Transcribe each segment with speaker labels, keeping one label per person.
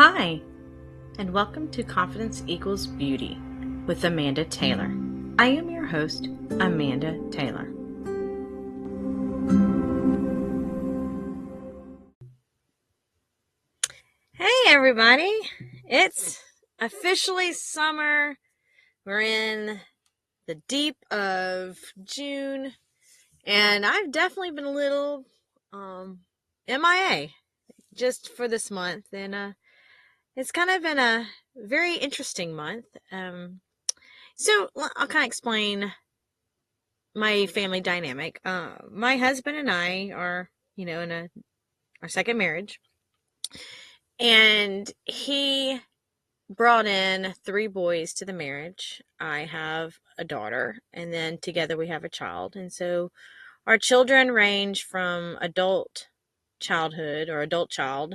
Speaker 1: Hi, and welcome to Confidence Equals Beauty with Amanda Taylor. I am your host, Amanda Taylor. Hey, everybody. It's officially summer. We're in the deep of June, and I've definitely been a little MIA just for this month, and it's kind of been a very interesting month. So I'll kind of explain my family dynamic. My husband and I are, in our second marriage, and he brought in 3 boys to the marriage. I have a daughter, and then together we have a child. And so our children range from adult childhood or adult child,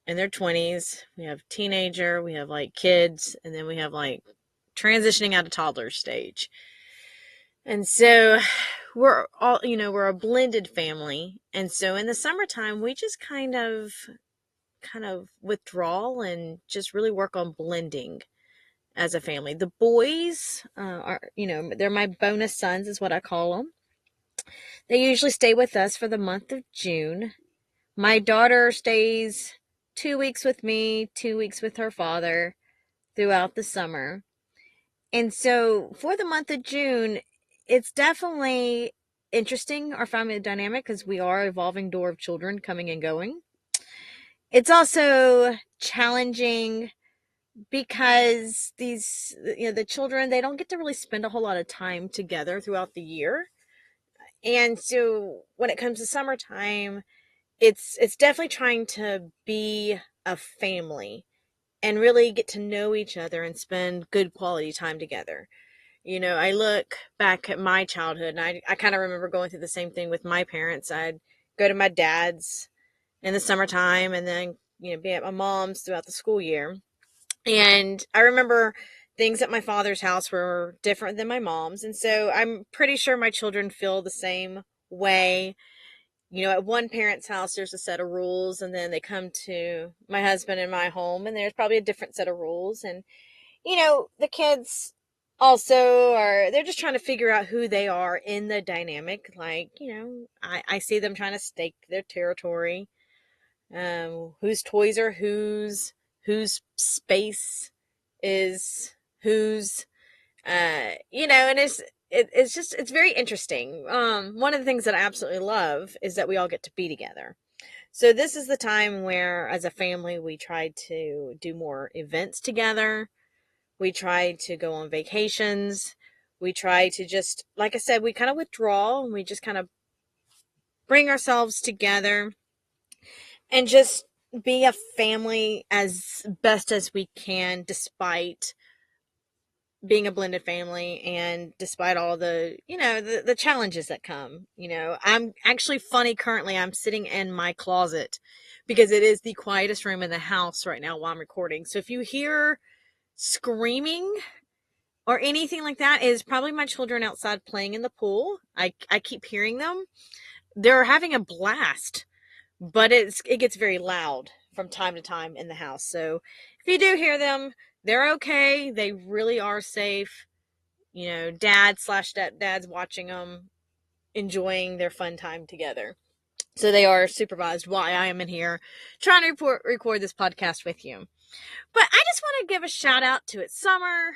Speaker 1: in their 20s. We have teenager, we have like kids, and then we have like transitioning out of toddler stage. And so we're all, we're a blended family. And so in the summertime, we just kind of withdraw and just really work on blending as a family. The boys are, they're my bonus sons is what I call them. They usually stay with us for the month of June. My daughter stays 2 weeks with me, 2 weeks with her father throughout the summer. And so for the month of June, it's definitely interesting, our family dynamic, because we are an evolving door of children coming and going. It's also challenging because the children, they don't get to really spend a whole lot of time together throughout the year. And so when it comes to summertime, it's definitely trying to be a family and really get to know each other and spend good quality time together. I look back at my childhood, and I kind of remember going through the same thing with my parents. I'd go to my dad's in the summertime and then, be at my mom's throughout the school year. And I remember things at my father's house were different than my mom's. And so I'm pretty sure my children feel the same way. At one parent's house, there's a set of rules, and then they come to my husband and my home, and there's probably a different set of rules. And the kids also they're just trying to figure out who they are in the dynamic. Like, I see them trying to stake their territory, whose toys are whose space is whose, and it's very interesting. One of the things that I absolutely love is that we all get to be together. So this is the time where, as a family, we try to do more events together. We try to go on vacations. We try to just, like I said, we kind of withdraw and we just kind of bring ourselves together and just be a family as best as we can, despite being a blended family and despite all the, the challenges that come. I'm actually funny. Currently, I'm sitting in my closet because it is the quietest room in the house right now while I'm recording. So if you hear screaming or anything like that, is probably my children outside playing in the pool. I keep hearing them. They're having a blast, but it gets very loud from time to time in the house. So if you do hear them, they're okay. They really are safe. Dad/stepdad's watching them, enjoying their fun time together. So they are supervised while I am in here trying to record this podcast with you. But I just want to give a shout out to it's summer,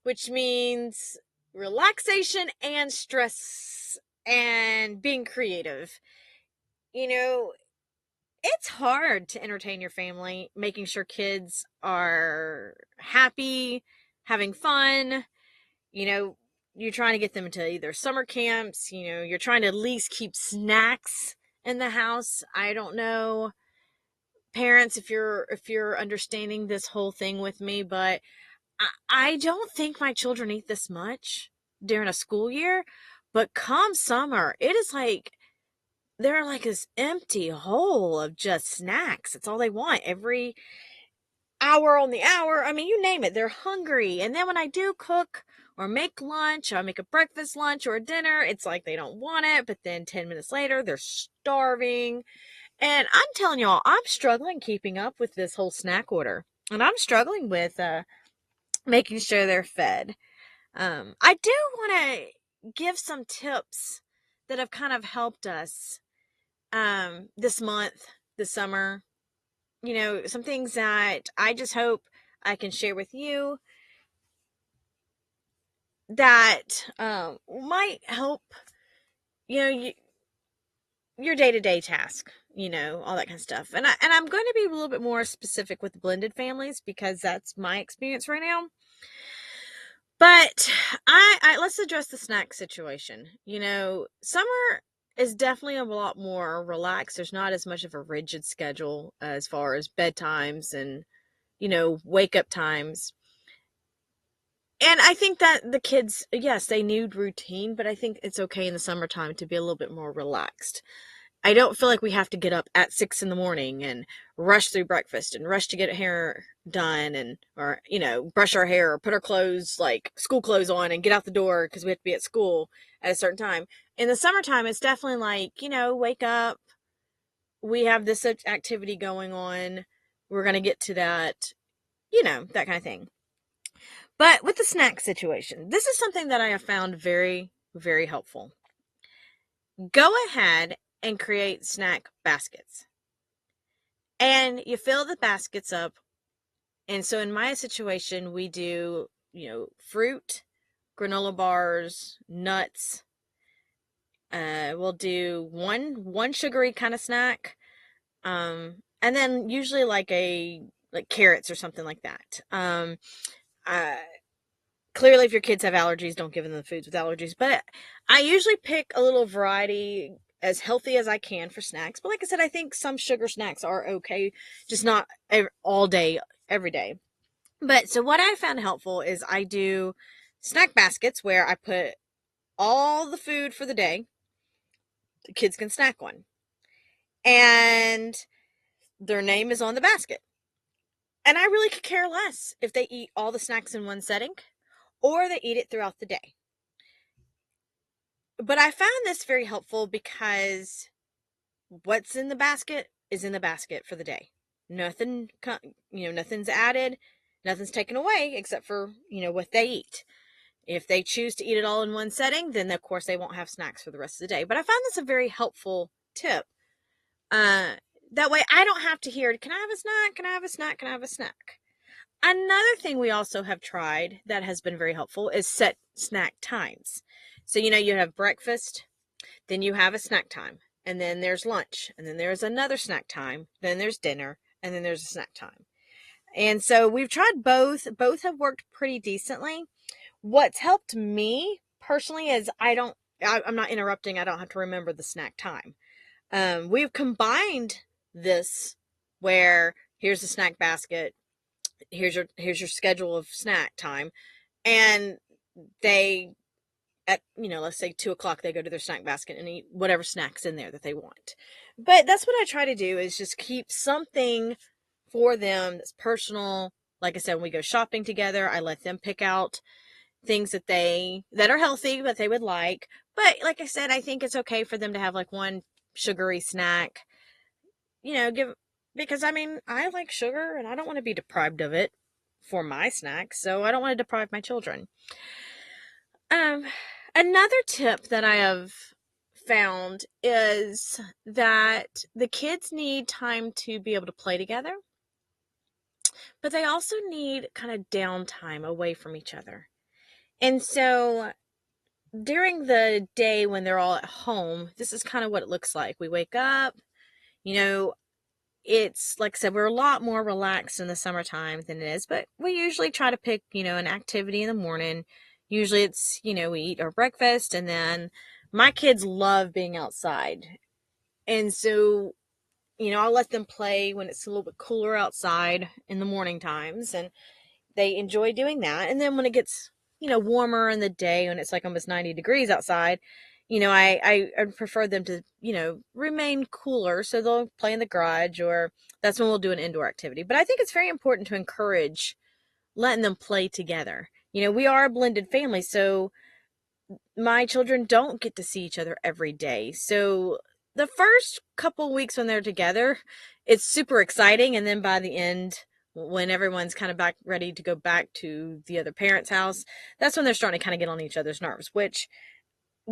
Speaker 1: which means relaxation and stress and being creative. It's hard to entertain your family, making sure kids are happy, having fun. You're trying to get them to either summer camps, you're trying to at least keep snacks in the house. I don't know, parents, if you're understanding this whole thing with me, but I don't think my children eat this much during a school year, but come summer, it is like they're like this empty hole of just snacks. It's all they want every hour on the hour. I mean, you name it, they're hungry. And then when I do cook or make lunch, or make a breakfast lunch or a dinner, it's like they don't want it. But then 10 minutes later, they're starving. And I'm telling y'all, I'm struggling keeping up with this whole snack order. And I'm struggling with making sure they're fed. I do want to give some tips that have kind of helped us this month, this summer. Some things that I just hope I can share with you that might help, you know, you, your day-to-day task, all that kind of stuff. And I'm going to be a little bit more specific with blended families because that's my experience right now. But I let's address the snack situation. Summer is definitely a lot more relaxed. There's not as much of a rigid schedule as far as bedtimes and, wake up times. And I think that the kids, yes, they need routine, but I think it's okay in the summertime to be a little bit more relaxed. I don't feel like we have to get up at 6 in the morning and rush through breakfast and rush to get hair done or brush our hair or put our clothes, like school clothes on, and get out the door because we have to be at school at a certain time. In the summertime, it's definitely like, wake up. We have this activity going on. We're going to get to that, that kind of thing. But with the snack situation, this is something that I have found very, very helpful. Go ahead and create snack baskets. And you fill the baskets up. And so in my situation, we do, fruit, granola bars, nuts. We'll do one sugary kind of snack. And then usually like carrots or something like that. Clearly, if your kids have allergies, don't give them the foods with allergies. But I usually pick a little variety as healthy as I can for snacks. But like I said, I think some sugar snacks are okay, just not all day, every day. But so what I found helpful is I do snack baskets where I put all the food for the day. The kids can snack one. And their name is on the basket. And I really could care less if they eat all the snacks in one setting or they eat it throughout the day. But I found this very helpful because what's in the basket is in the basket for the day. Nothing, nothing's added, nothing's taken away except for, what they eat. If they choose to eat it all in one setting, then of course they won't have snacks for the rest of the day. But I found this a very helpful tip. That way I don't have to hear, can I have a snack? Can I have a snack? Can I have a snack? Another thing we also have tried that has been very helpful is set snack times. So, you have breakfast, then you have a snack time, and then there's lunch, and then there's another snack time, then there's dinner, and then there's a snack time. And so we've tried both. Both have worked pretty decently. What's helped me personally is I'm not interrupting. I don't have to remember the snack time. We've combined this where here's the snack basket, here's your schedule of snack time, and they at let's say 2 o'clock they go to their snack basket and eat whatever snacks in there that they want. But that's what I try to do, is just keep something for them that's personal. Like I said, when we go shopping together, I let them pick out things that are healthy that they would like. But like I said, I think it's okay for them to have like one sugary snack, because I like sugar and I don't want to be deprived of it for my snacks, so I don't want to deprive my children. Another tip that I have found is that the kids need time to be able to play together, but they also need kind of downtime away from each other. And so during the day when they're all at home, this is kind of what it looks like. We wake up, it's like I said, we're a lot more relaxed in the summertime than it is, but we usually try to pick, an activity in the morning. Usually it's, we eat our breakfast, and then my kids love being outside. And so, I'll let them play when it's a little bit cooler outside in the morning times, and they enjoy doing that. And then when it gets, warmer in the day, when it's like almost 90 degrees outside, I prefer them to, remain cooler. So they'll play in the garage, or that's when we'll do an indoor activity. But I think it's very important to encourage letting them play together. We are a blended family, so my children don't get to see each other every day. So the first couple weeks when they're together, it's super exciting. And then by the end, when everyone's kind of back ready to go back to the other parent's house, that's when they're starting to kind of get on each other's nerves, which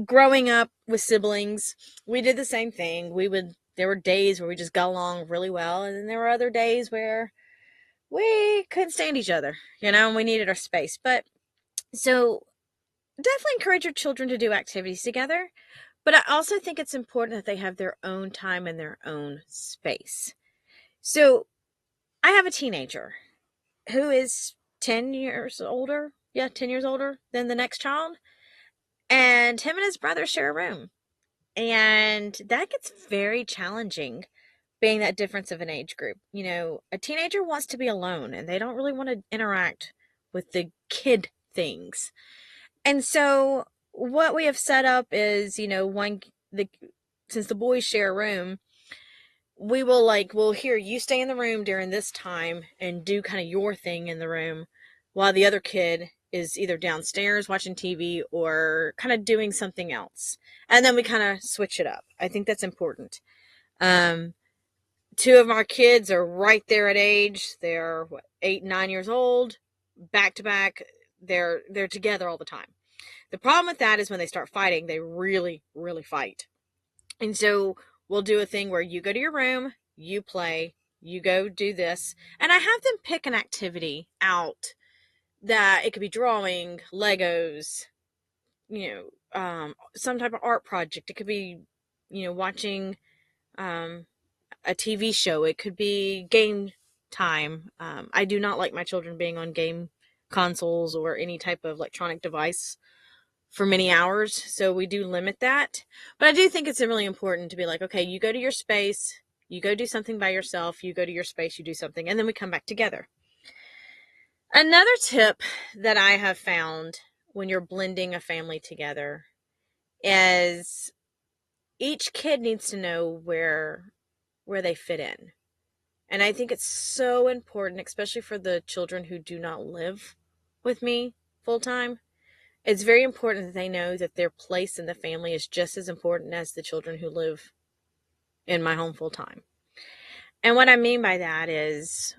Speaker 1: growing up with siblings, we did the same thing. There were days where we just got along really well. And then there were other days where we couldn't stand each other, and we needed our space. But so definitely encourage your children to do activities together. But I also think it's important that they have their own time and their own space. So I have a teenager who is 10 years older. Yeah, 10 years older than the next child. And him and his brother share a room. And that gets very challenging being that difference of an age group. A teenager wants to be alone and they don't really want to interact with the kid things. And so what we have set up is, since the boys share a room, we'll here, you stay in the room during this time and do kind of your thing in the room while the other kid is either downstairs watching TV or kind of doing something else. And then we kind of switch it up. I think that's important. Two of our kids are right there at age. They're 8 and 9 years old, back to back. They're together all the time. The problem with that is when they start fighting, they really, really fight. And so we'll do a thing where you go to your room, you play, you go do this. And I have them pick an activity out that it could be drawing, Legos, some type of art project. It could be, watching a TV show. It could be game time. I do not like my children being on game consoles or any type of electronic device for many hours. So we do limit that. But I do think it's really important to be like, okay, you go to your space, you go do something by yourself, you go to your space, you do something, and then we come back together. Another tip that I have found when you're blending a family together is each kid needs to know where they fit in. And I think it's so important, especially for the children who do not live with me full time. It's very important that they know that their place in the family is just as important as the children who live in my home full time. And what I mean by that is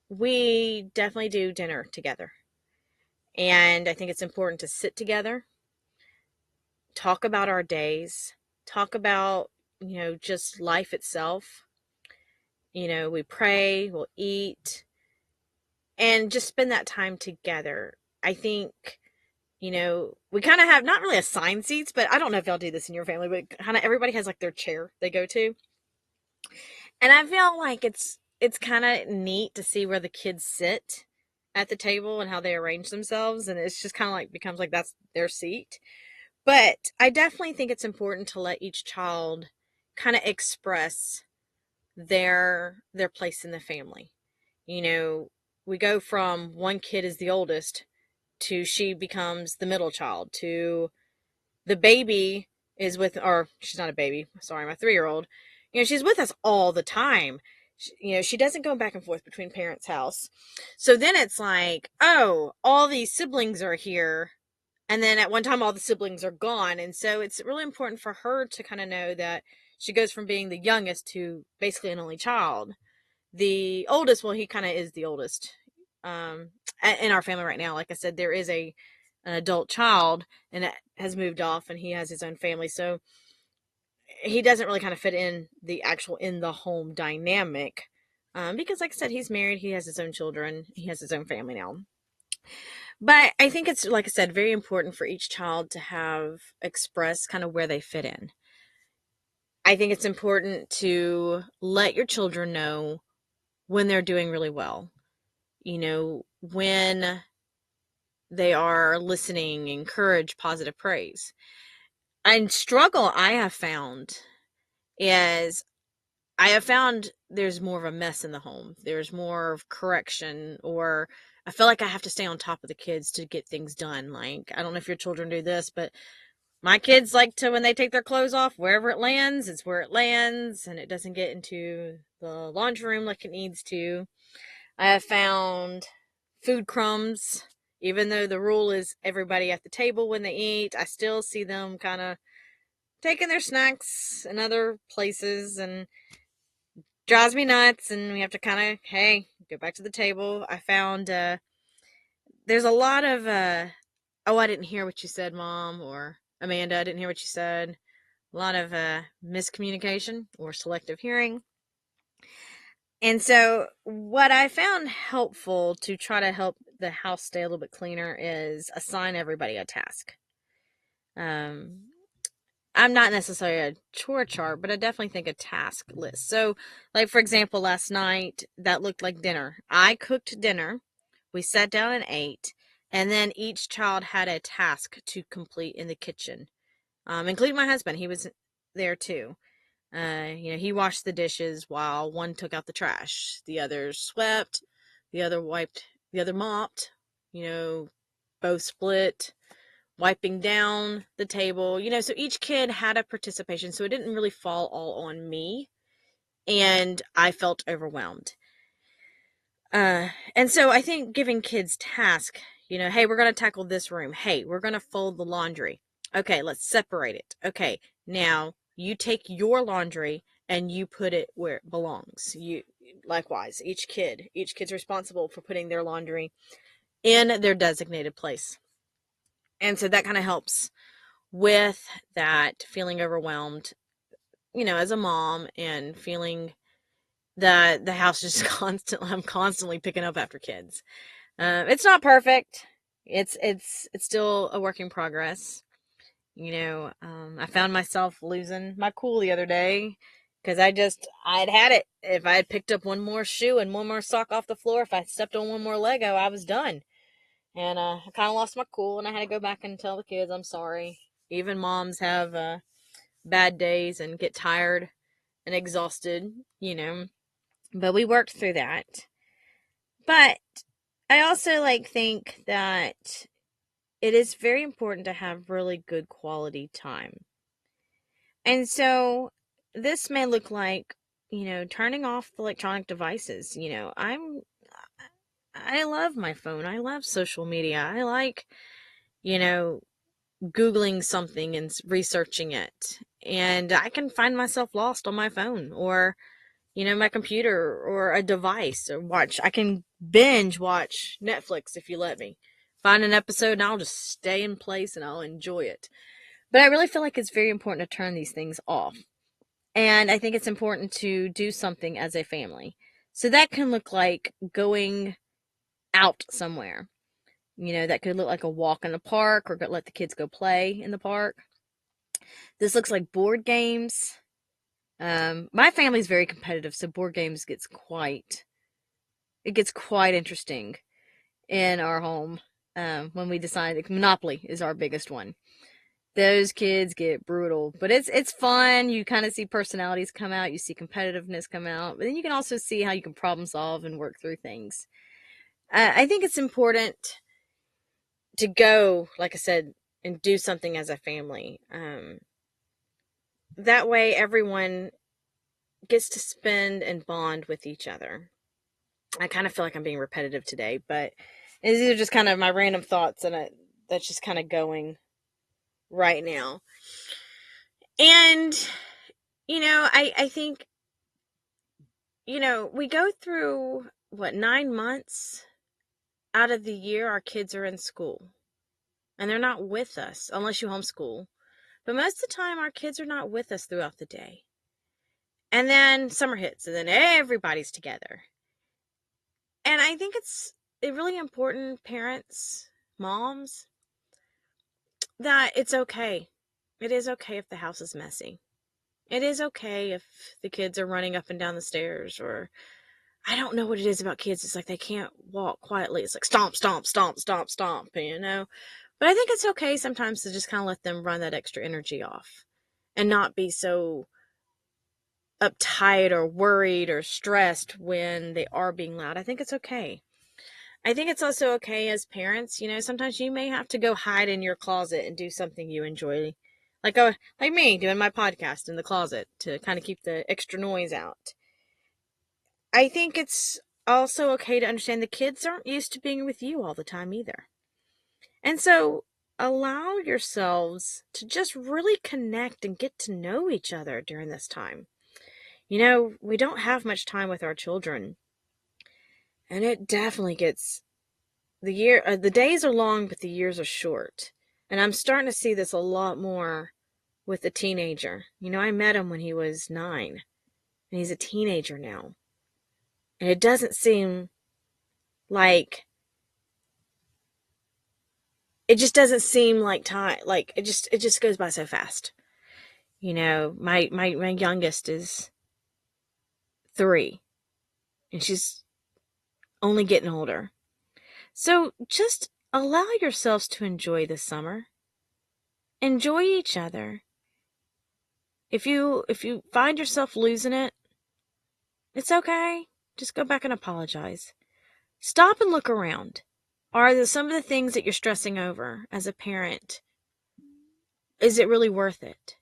Speaker 1: we definitely do dinner together. And I think it's important to sit together, talk about our days, talk about, just life itself. We pray, we'll eat, and just spend that time together. I think, we kind of have not really assigned seats, but I don't know if y'all do this in your family, but kind of everybody has like their chair they go to. And I feel like it's kind of neat to see where the kids sit at the table and how they arrange themselves. And it's just kind of like becomes like that's their seat. But I definitely think it's important to let each child kind of express their place in the family. We go from one kid is the oldest to she becomes the middle child to the baby is with, or she's not a baby, sorry, my 3-year-old. She's with us all the time. She doesn't go back and forth between parents' house. So then it's like, oh, all these siblings are here. And then at one time, all the siblings are gone. And so it's really important for her to kind of know that she goes from being the youngest to basically an only child. The oldest, well, he kind of is the oldest in our family right now. Like I said, there is an adult child and it has moved off and he has his own family. So he doesn't really kind of fit in the actual in the home dynamic because like I said, he's married, he has his own children, he has his own family now. But I think it's, like I said, very important for each child to have express kind of where they fit in. I think it's important to let your children know when they're doing really well. When they are listening, encourage positive praise. And struggle I have found is I have found there's more of a mess in the home. There's more of correction, or I feel like I have to stay on top of the kids to get things done. Like, I don't know if your children do this, but my kids like to, when they take their clothes off, wherever it lands, it's where it lands, and it doesn't get into the laundry room like it needs to. I have found food crumbs, even though the rule is everybody at the table when they eat, I still see them kind of taking their snacks in other places, and drives me nuts. And we have to kind of, hey, go back to the table. I found there's a lot of, oh, I didn't hear what you said, Mom, or Amanda, I didn't hear what you said. A lot of miscommunication or selective hearing. And so, what I found helpful to try to help the house stay a little bit cleaner is assign everybody a task. Um, I'm not necessarily a chore chart, but I definitely think a task list. So, like for example, last night that looked like dinner. I cooked dinner. We sat down and ate, and then each child had a task to complete in the kitchen, including my husband. He was there too. He washed the dishes while one took out the trash. The other swept, the other wiped, the other mopped. Both split wiping down the table. So each kid had a participation, so it didn't really fall all on me, and I felt overwhelmed. And so I think giving kids tasks, hey, we're going to tackle this room. Hey, we're going to fold the laundry. Okay, let's separate it. Okay, now you take your laundry and you put it where it belongs. Likewise, each kid's responsible for putting their laundry in their designated place. And so that kind of helps with that feeling overwhelmed, as a mom, and feeling that the house is I'm constantly picking up after kids. It's not perfect. It's still a work in progress. I found myself losing my cool the other day because I'd had it. If I had picked up one more shoe and one more sock off the floor, if I stepped on one more Lego, I was done. And I kind of lost my cool, and I had to go back and tell the kids I'm sorry. Even moms have bad days and get tired and exhausted. But we worked through that. But I also think that it is very important to have really good quality time. And so this may look like, turning off the electronic devices. I love my phone. I love social media. I like, you know, Googling something and researching it. And I can find myself lost on my phone or, my computer or a device, or I can binge watch Netflix if you let me. Find an episode and I'll just stay in place and I'll enjoy it. But I really feel like it's very important to turn these things off. And I think it's important to do something as a family. So that can look like going out somewhere. That could look like a walk in the park, or let the kids go play in the park. This looks like board games. My family's very competitive, so board games gets quite interesting in our home. When we decide Monopoly is our biggest one. Those kids get brutal, but it's fun. You kind of see personalities come out, you see competitiveness come out, but then you can also see how you can problem solve and work through things. I think it's important to go, like I said, and do something as a family. That way everyone gets to spend and bond with each other. I kind of feel like I'm being repetitive today, but these are just kind of my random thoughts, and that's just kind of going right now. And, I think, we go through, 9 months out of the year our kids are in school. And they're not with us, unless you homeschool. But most of the time, our kids are not with us throughout the day. And then summer hits, and then everybody's together. And I think it's really important, parents, moms, that it's okay. It is okay if the house is messy. It is okay if the kids are running up and down the stairs, or I don't know what it is about kids. It's like they can't walk quietly. It's like stomp, stomp, stomp, stomp, stomp, But I think it's okay sometimes to just kind of let them run that extra energy off and not be so uptight or worried or stressed when they are being loud. I think it's okay. I think it's also okay as parents, sometimes you may have to go hide in your closet and do something you enjoy. Like me doing my podcast in the closet to kind of keep the extra noise out. I think it's also okay to understand the kids aren't used to being with you all the time either. And so allow yourselves to just really connect and get to know each other during this time. We don't have much time with our children, and it definitely gets the days are long, but the years are short. And I'm starting to see this a lot more with the teenager. I met him when he was 9, and he's a teenager now. And it doesn't seem like, it just doesn't seem like time, like it just goes by so fast. My youngest is 3, and she's only getting older. So just allow yourselves to enjoy this summer. Enjoy each other. If you find yourself losing it, it's okay. Just go back and apologize. Stop and look around. Are some of the things that you're stressing over as a parent, is it really worth it?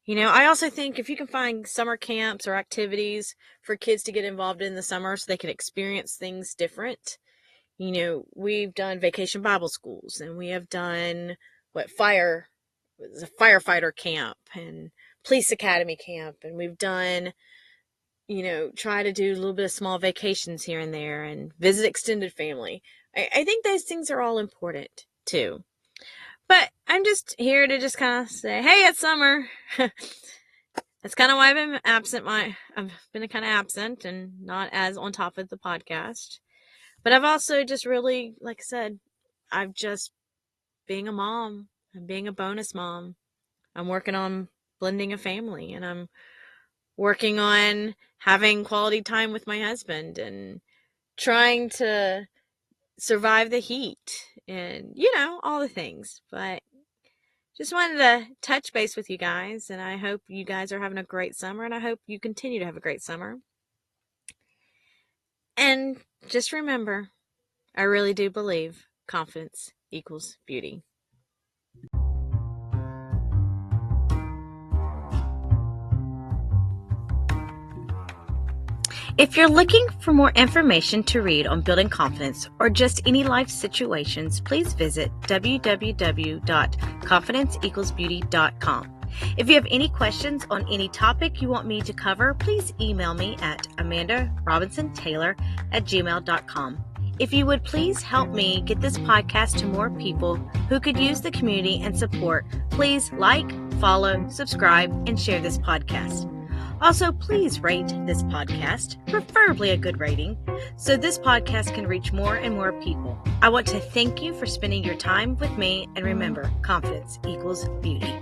Speaker 1: I also think if you can find summer camps or activities for kids to get involved in the summer so they can experience things different. We've done vacation Bible schools, and we have done firefighter camp and police academy camp. And we've done, try to do a little bit of small vacations here and there and visit extended family. I think those things are all important too. But I'm just here to just kind of say, hey, it's summer. That's kind of why I've been absent. I've been kind of absent and not as on top of the podcast. But I've also just really, like I said, I've just being a mom and being a bonus mom. I'm working on blending a family, and I'm working on having quality time with my husband and trying to survive the heat and, all the things. But just wanted to touch base with you guys, and I hope you guys are having a great summer, and I hope you continue to have a great summer. And just remember, I really do believe confidence equals beauty. If you're looking for more information to read on building confidence or just any life situations, please visit www.confidenceequalsbeauty.com. If you have any questions on any topic you want me to cover, please email me at amandarobinsontaylor@gmail.com. If you would please help me get this podcast to more people who could use the community and support, please like, follow, subscribe, and share this podcast. Also, please rate this podcast, preferably a good rating, so this podcast can reach more and more people. I want to thank you for spending your time with me, and remember, confidence equals beauty.